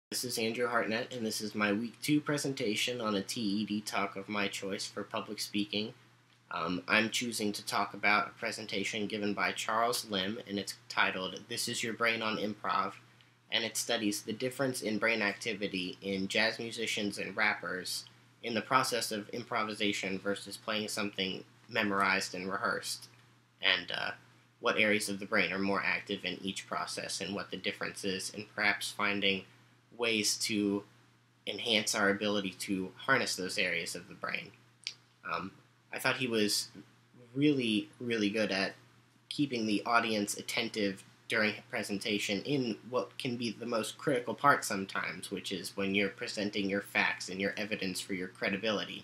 This is Andrew Hartnett, and this is my Week 2 presentation on a TED talk of my choice for public speaking. I'm choosing to talk about a presentation given by Charles Lim, and it's titled, "This is Your Brain on Improv," and it studies the difference in brain activity in jazz musicians and rappers in the process of improvisation versus playing something memorized and rehearsed, and what areas of the brain are more active in each process and what the difference is, and perhaps finding ways to enhance our ability to harness those areas of the brain. I thought he was really, really good at keeping the audience attentive during a presentation in what can be the most critical part sometimes, which is when you're presenting your facts and your evidence for your credibility.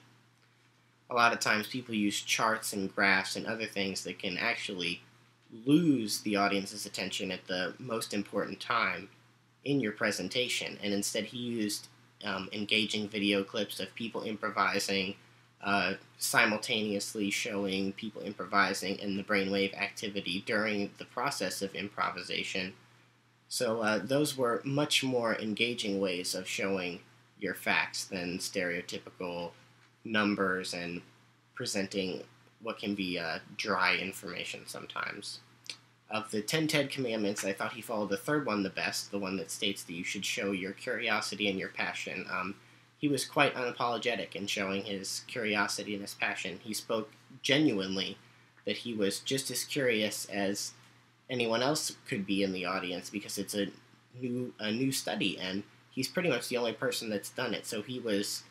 A lot of times people use charts and graphs and other things that can actually lose the audience's attention at the most important time in your presentation, and instead he used engaging video clips of people improvising, simultaneously showing people improvising and the brainwave activity during the process of improvisation. So those were much more engaging ways of showing your facts than stereotypical numbers and presenting what can be dry information sometimes. Of the 10 TED Commandments, I thought he followed the third one the best, the one that states that you should show your curiosity and your passion. He was quite unapologetic in showing his curiosity and his passion. He spoke genuinely that he was just as curious as anyone else could be in the audience because it's a new study, and he's pretty much the only person that's done it. So he was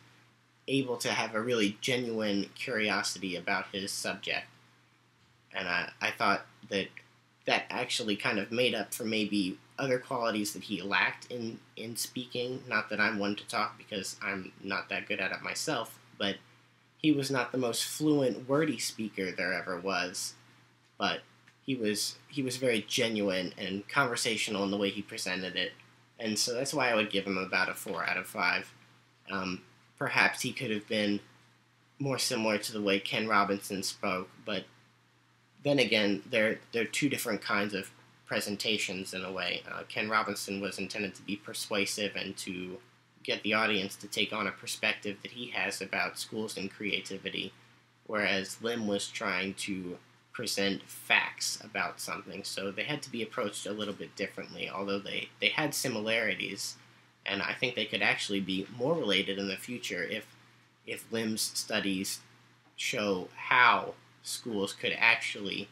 able to have a really genuine curiosity about his subject, and I thought that actually kind of made up for maybe other qualities that he lacked in speaking. Not that I'm one to talk because I'm not that good at it myself, but he was not the most fluent, wordy speaker there ever was, but he was very genuine and conversational in the way he presented it, and so that's why I would give him about a 4 out of 5. Perhaps he could have been more similar to the way Ken Robinson spoke, but then again, they're two different kinds of presentations in a way. Ken Robinson was intended to be persuasive and to get the audience to take on a perspective that he has about schools and creativity, whereas Lim was trying to present facts about something. So they had to be approached a little bit differently, although they had similarities, and I think they could actually be more related in the future if Lim's studies show how schools could actually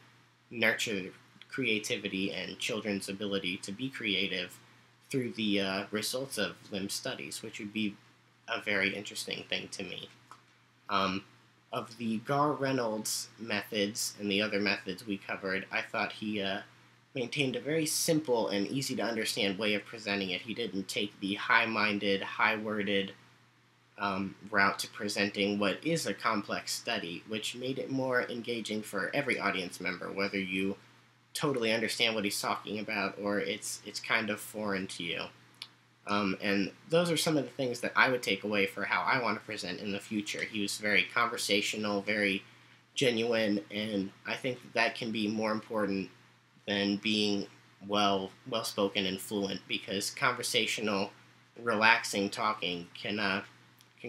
nurture creativity and children's ability to be creative through the results of Lim's studies, which would be a very interesting thing to me. Of the Gar-Reynolds methods and the other methods we covered, I thought he maintained a very simple and easy to understand way of presenting it. He didn't take the high-minded, high-worded route to presenting what is a complex study, which made it more engaging for every audience member, whether you totally understand what he's talking about or it's kind of foreign to you. And those are some of the things that I would take away for how I want to present in the future. He was very conversational, very genuine, and I think that can be more important than being well-spoken and fluent, because conversational, relaxing talking can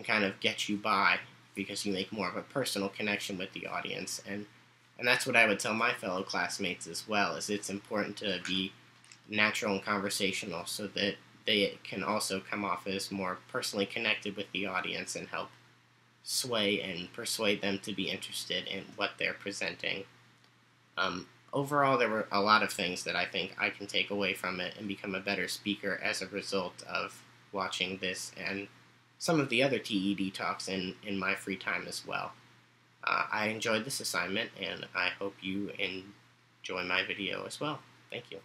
kind of get you by because you make more of a personal connection with the audience, and that's what I would tell my fellow classmates as well, is it's important to be natural and conversational so that they can also come off as more personally connected with the audience and help sway and persuade them to be interested in what they're presenting. Overall, there were a lot of things that I think I can take away from it and become a better speaker as a result of watching this and some of the other TED talks in my free time as well. I enjoyed this assignment, and I hope you enjoy my video as well. Thank you.